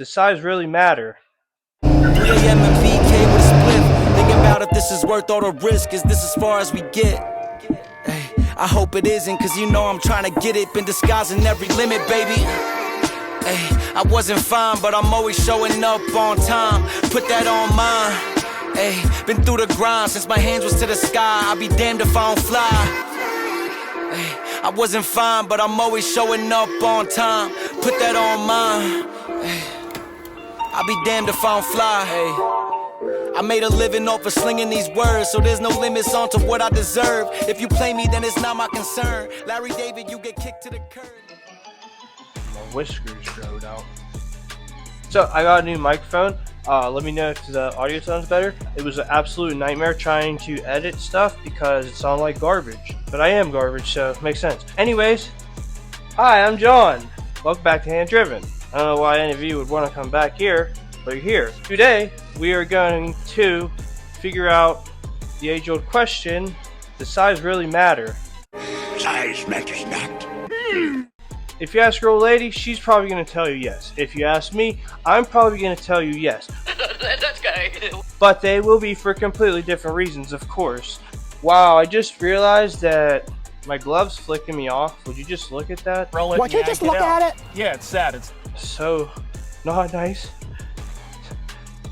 Does size really matter? 3 a.m. and VK with a split. Thinking about if this is worth all the risk. Is this as far as we get? Hey, I hope it isn't, cause you know I'm trying to get it. Been disguising every limit, baby. Hey, I wasn't fine, but I'm always showing up on time. Put that on mine. Hey, been through the grind since my hands was to the sky. I'll be damned if I don't fly. Hey, I wasn't fine, but I'm always showing up on time. Put that on mine. Hey, I'll be damned if I don't fly. Hey, I made a living off of slinging these words, so there's no limits on to what I deserve. If you play me, then it's not my concern. Larry David, you get kicked to the curb. My whiskers growed out. So I got a new microphone. Let me know if the audio sounds better. It was an absolute nightmare trying to edit stuff because it sounded like garbage. But I am garbage, so it makes sense. Anyways, hi, I'm John. Welcome back to Hand Driven. I don't know why any of you would want to come back here, but you're here. Today, we are going to figure out the age-old question, does size really matter? Size matters not. If you ask your old lady, she's probably going to tell you yes. If you ask me, I'm probably going to tell you yes. That's gay. But they will be for completely different reasons, of course. Wow, I just realized that my glove's flicking me off. Would you just look at that? Roll it. Would you just look at it? Yeah, it's sad. It's So not nice.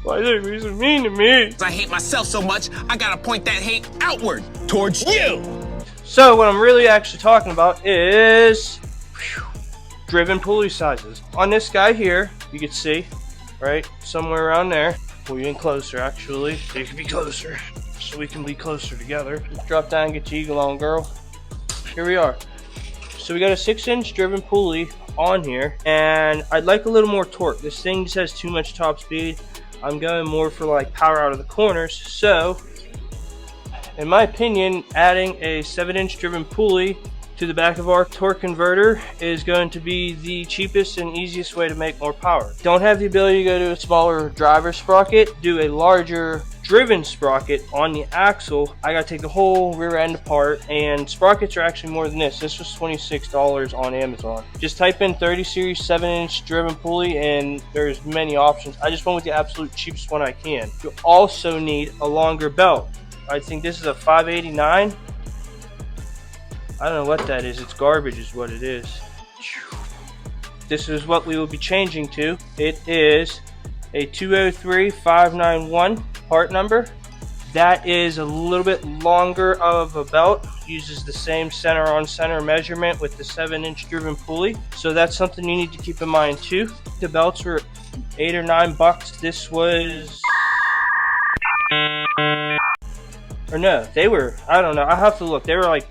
Why are they so mean to me? I hate myself so much, I gotta point that hate outward towards you. So what I'm really actually talking about is driven pulley sizes. On this guy here, you can see, right, somewhere around there. Pull you in closer, actually. You can be closer, so we can be closer together. Drop down, get your eagle on, girl. Here we are. So we got a 6-inch driven pulley on here, and I'd like a little more torque. This thing just has too much top speed. I'm going more for like power out of the corners. So, in my opinion, adding a 7-inch driven pulley to the back of our torque converter is going to be the cheapest and easiest way to make more power. Don't have the ability to go to a smaller driver sprocket, do a larger driven sprocket on the axle. I gotta take the whole rear end apart, and sprockets are actually more than this. This was $26 on Amazon. Just type in 30 series 7-inch driven pulley and there's many options. I just went with the absolute cheapest one I can. You also need a longer belt. I think this is a 589. I don't know what that is. It's garbage is what it is. This is what we will be changing to. It is a 203591 part number. That is a little bit longer of a belt. Uses the same center on center measurement with the 7-inch driven pulley. So that's something you need to keep in mind too. The belts were $8 or $9. This was, or no, they were, I don't know. I have to look. They were like,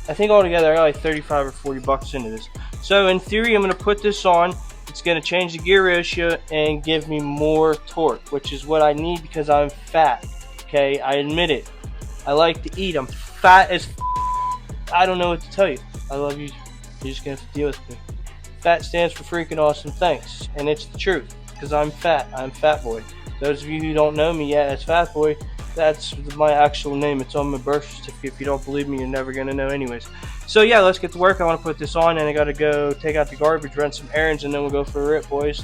I think altogether I got like 35 or 40 bucks into this. So in theory, I'm going to put this on. It's going to change the gear ratio and give me more torque, which is what I need because I'm fat. Okay, I admit it. I like to eat. I'm fat as I don't know what to tell you. I love you. You're just going to have to deal with me. Fat stands for freaking awesome. Thanks. And it's the truth because I'm fat. I'm Fat Boy. Those of you who don't know me yet as Fat Boy, that's my actual name. It's on my birth certificate. If you don't believe me, you're never going to know anyways. So yeah, let's get to work. I want to put this on and I got to go take out the garbage, run some errands, and then we'll go for a rip, boys.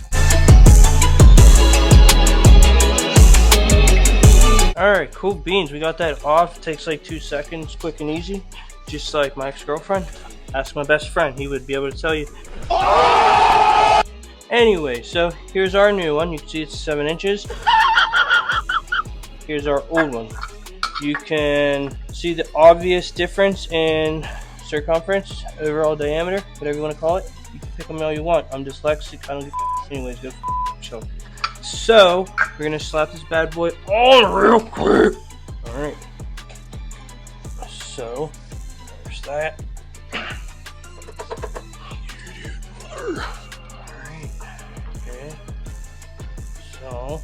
Alright, cool beans. We got that off. It takes like 2 seconds, quick and easy. Just like my ex-girlfriend. Ask my best friend. He would be able to tell you. Anyway, so here's our new one. You can see it's 7 inches. Here's our old one. You can see the obvious difference in circumference, overall diameter, whatever you want to call it. You can pick them all you want. I'm dyslexic. I don't give anyways. Go yourself. So we're gonna slap this bad boy on real quick. All right. So there's that. All right. Okay. So.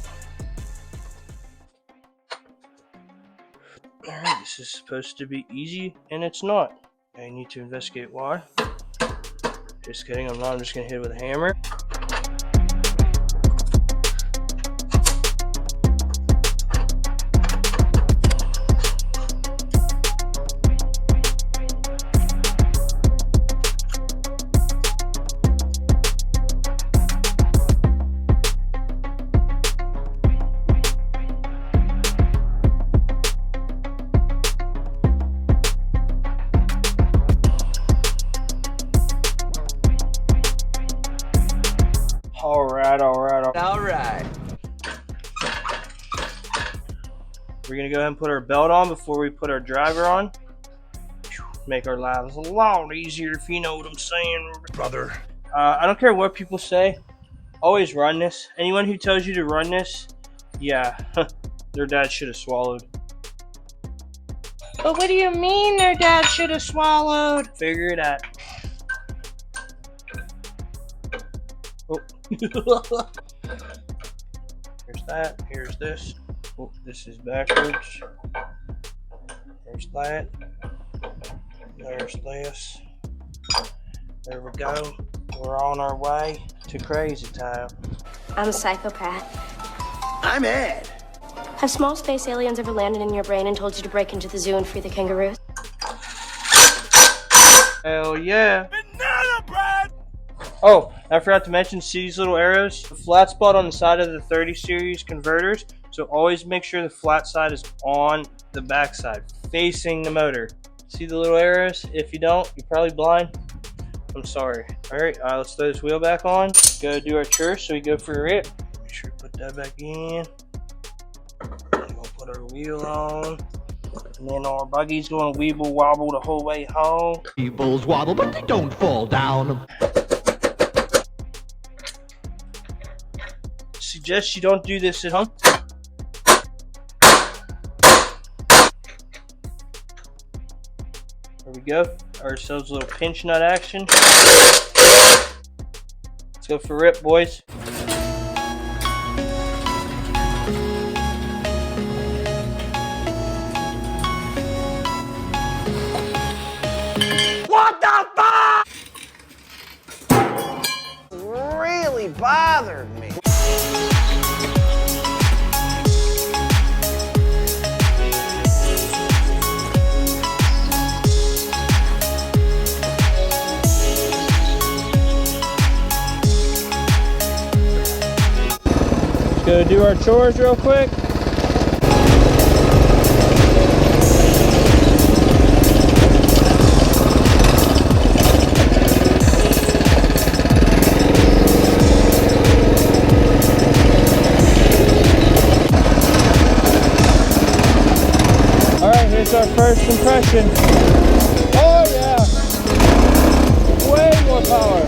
Alright, this is supposed to be easy, and it's not. I need to investigate why. Just kidding, I'm not. I'm just going to hit it with a hammer. We're gonna go ahead and put our belt on before we put our driver on. Make our lives a lot easier, if you know what I'm saying, Brother. I don't care what people say. Always run this. Anyone who tells you to run this, yeah, their dad should have swallowed. But what do you mean their dad should have swallowed? Figure it out. Oh. Here's that. Here's this. Oh, this is backwards. There's that. There's this. There we go. We're on our way to crazy time. I'm a psychopath. I'm Ed. Have small space aliens ever landed in your brain and told you to break into the zoo and free the kangaroos? Hell yeah. Banana bread! Oh, I forgot to mention, see these little arrows? The flat spot on the side of the 30 series converters. So always make sure the flat side is on the back side, facing the motor. See the little arrows? If you don't, you're probably blind. I'm sorry. Alright, let's throw this wheel back on. Go do our church, so we go for a rip. Make sure to put that back in. Then we'll put our wheel on. And then our buggy's going to weeble wobble the whole way home. Weebles waddle, but they don't fall down. Suggest you don't do this at home. There we go. Ourselves a little pinch nut action. Let's go for a rip, boys. What the fuck? Really bothered me. Go do our chores real quick. Alright, here's our first impression. Oh yeah! Way more power.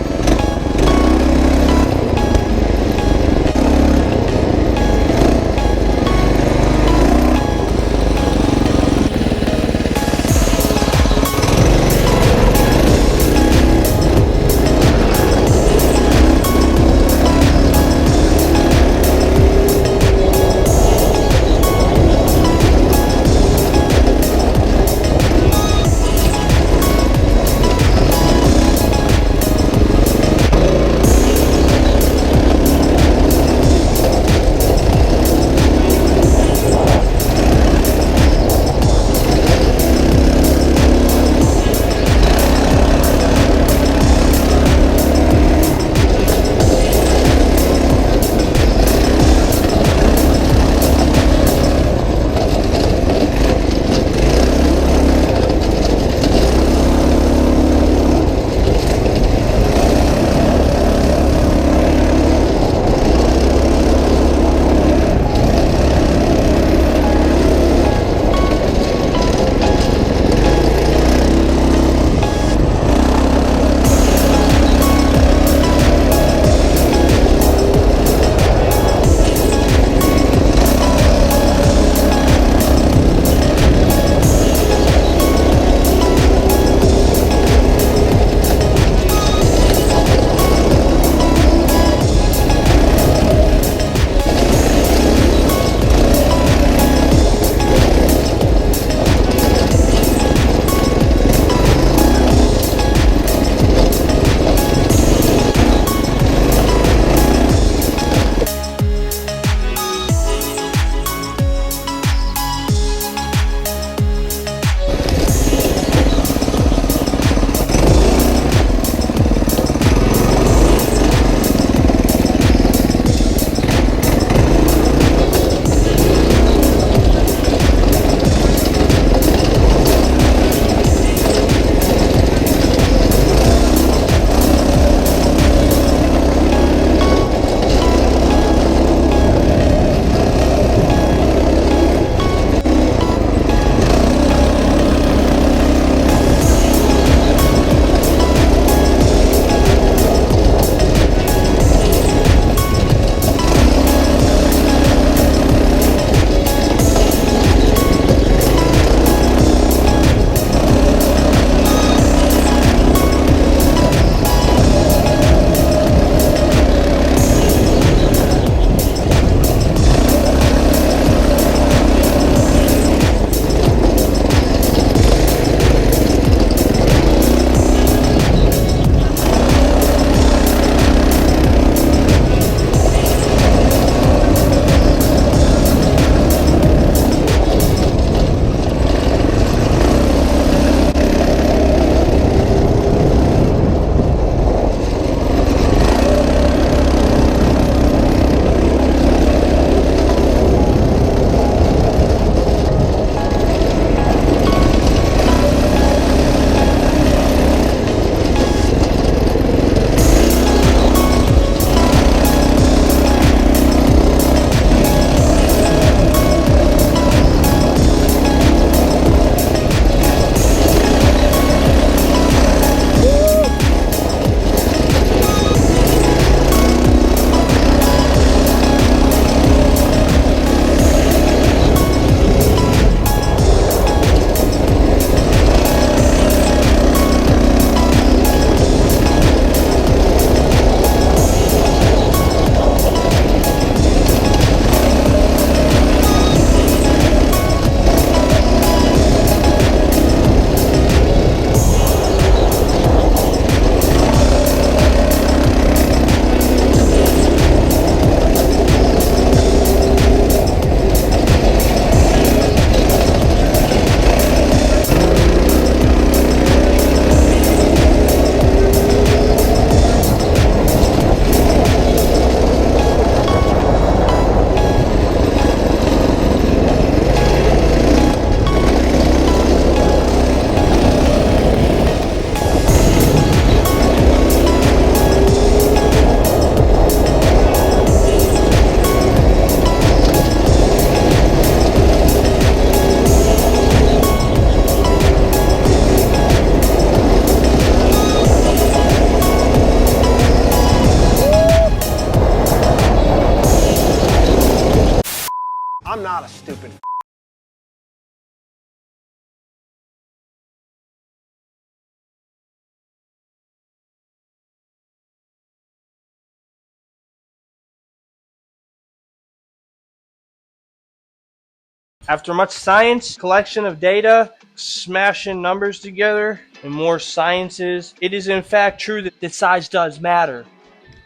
After much science, collection of data, smashing numbers together, and more sciences, it is in fact true that size does matter.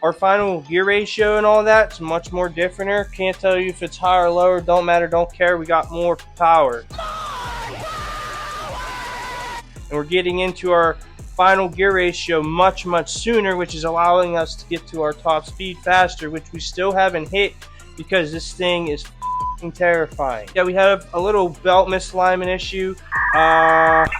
Our final gear ratio and all that's much more different. Can't tell you if it's higher or lower, don't matter, don't care, we got more power. And we're getting into our final gear ratio much sooner, which is allowing us to get to our top speed faster, which we still haven't hit because this thing is terrifying. Yeah, we have a little belt misalignment issue.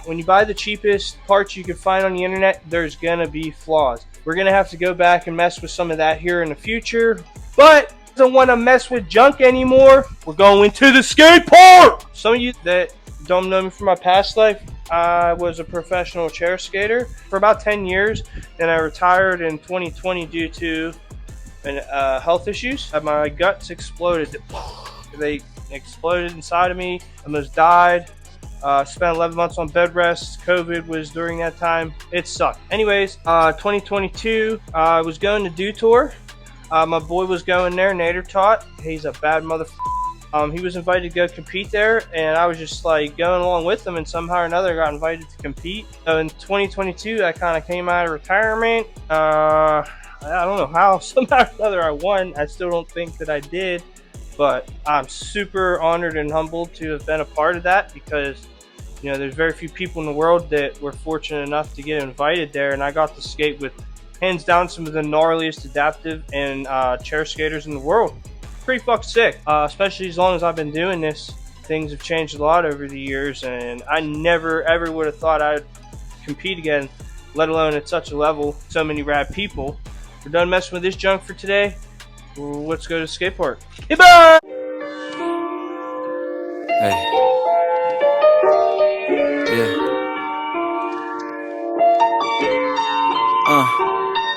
When you buy the cheapest parts you can find on the internet, there's gonna be flaws. We're gonna have to go back and mess with some of that here in the future, but don't want to mess with junk anymore. We're going to the skate park. Some of you that don't know me from my past life, I was a professional chair skater for about 10 years, and I retired in 2020 due to health issues. My guts exploded. They exploded inside of me. Almost died. Spent 11 months on bed rest. COVID was during that time. It sucked. Anyways, 2022, I was going to Do Tour. My boy was going there, Nader Tot. He's a bad motherfucker. He was invited to go compete there, and I was just like going along with him, and somehow or another got invited to compete. So in 2022, I kind of came out of retirement. I don't know how, somehow or another I won. I still don't think that I did, but I'm super honored and humbled to have been a part of that, because you know there's very few people in the world that were fortunate enough to get invited there, and I got to skate with hands down some of the gnarliest adaptive and chair skaters in the world. Pretty fucking sick, especially as long as I've been doing this. Things have changed a lot over the years, and I never ever would have thought I'd compete again, let alone at such a level. So many rad people. We're done messing with this junk for today. Let's go to the skate park. Goodbye! Hey.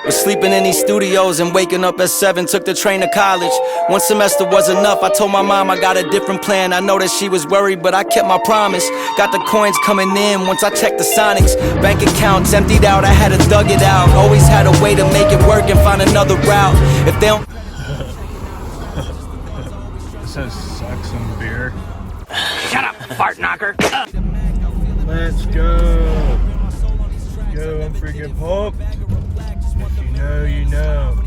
Was sleeping in these studios and waking up at 7, took the train to college. One semester was enough, I told my mom I got a different plan. I know that she was worried, but I kept my promise. Got the coins coming in once I checked the Sonics. Bank accounts emptied out, I had to dug it out. Always had a way to make it work and find another route. If they don't... This has sex and beer. Shut up, fart knocker. Let's go. Go, I'm freaking pumped. If you know, you know.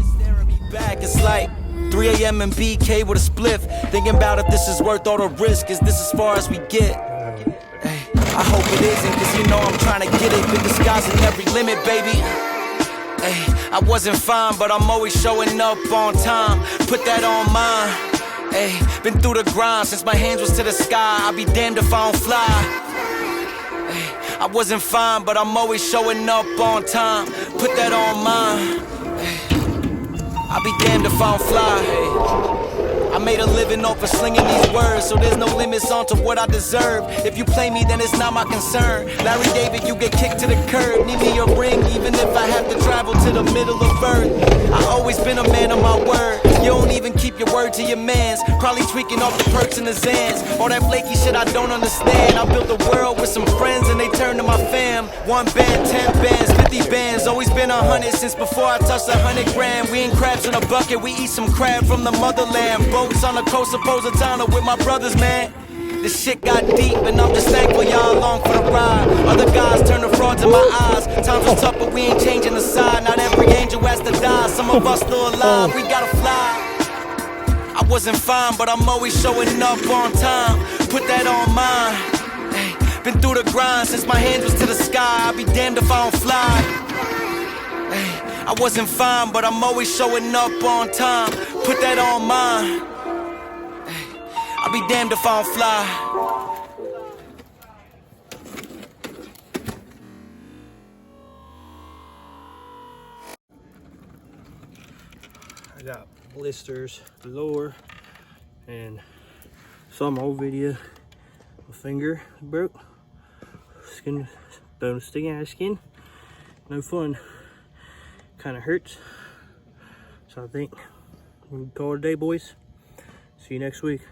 Back, it's like 3 a.m. and BK with a spliff. Thinking about if this is worth all the risk. Is this as far as we get? Hey, I hope it isn't, cause you know I'm trying to get it. Been disguising every limit, baby. Hey, I wasn't fine, but I'm always showing up on time. Put that on mine. Hey, been through the grind since my hands was to the sky. I'll be damned if I don't fly. I wasn't fine, but I'm always showing up on time. Put that on mine. I'll be damned if I don't fly. I made a living off of slinging these words, so there's no limits onto what I deserve. If you play me, then it's not my concern. Larry David, you get kicked to the curb. Need me a ring, even if I have to travel to the middle of Earth. I always been a man of my word. You don't even keep your word to your mans. Probably tweaking off the perks and the Zans. All that flaky shit I don't understand. I built a world with some friends and they turned to my fam. 1 band, 10 bands, 50 bands. Always been 100 since before I touched 100 grand. We ain't crabs in a bucket, we eat some crab from the motherland. Boats on the coast of Positano with my brothers, man. This shit got deep and I'm just thankful y'all along for the ride. Other guys turn the frauds in my eyes. Times was tough but we ain't changing the side. Not every angel has to die. Some of us still alive, we gotta fly. I wasn't fine, but I'm always showing up on time. Put that on mine. Hey, been through the grind since my hands was to the sky. I'll be damned if I don't fly. Hey, I wasn't fine, but I'm always showing up on time. Put that on mine. Hey, I'll be damned if I don't fly. I got blisters galore, and saw my old video. My finger broke. Skin, bone sticking out of skin. No fun. Kind of hurts. So I think we can call it a day, boys. See you next week.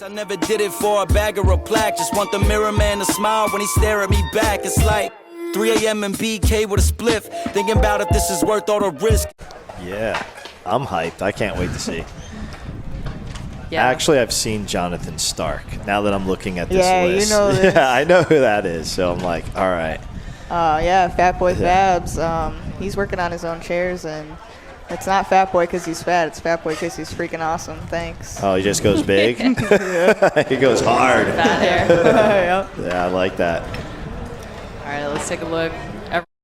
I never did it for a bag or a plaque. Just want the mirror man to smile when he stare at me back. It's like 3 a.m. and BK with a spliff. Thinking about if this is worth all the risk. Yeah, I'm hyped. I can't wait to see. Yeah. Actually, I've seen Jonathan Stark. Now that I'm looking at this Yeah, you list. know this. Yeah, I know who that is. So I'm like, all right. Yeah, Fat Boy Fabs. He's working on his own chairs, and it's not Fat Boy because he's fat. It's Fat Boy because he's freaking awesome. Thanks. Oh, he just goes big? He goes hard. Fat hair. Yep. Yeah, I like that. All right, let's take a look.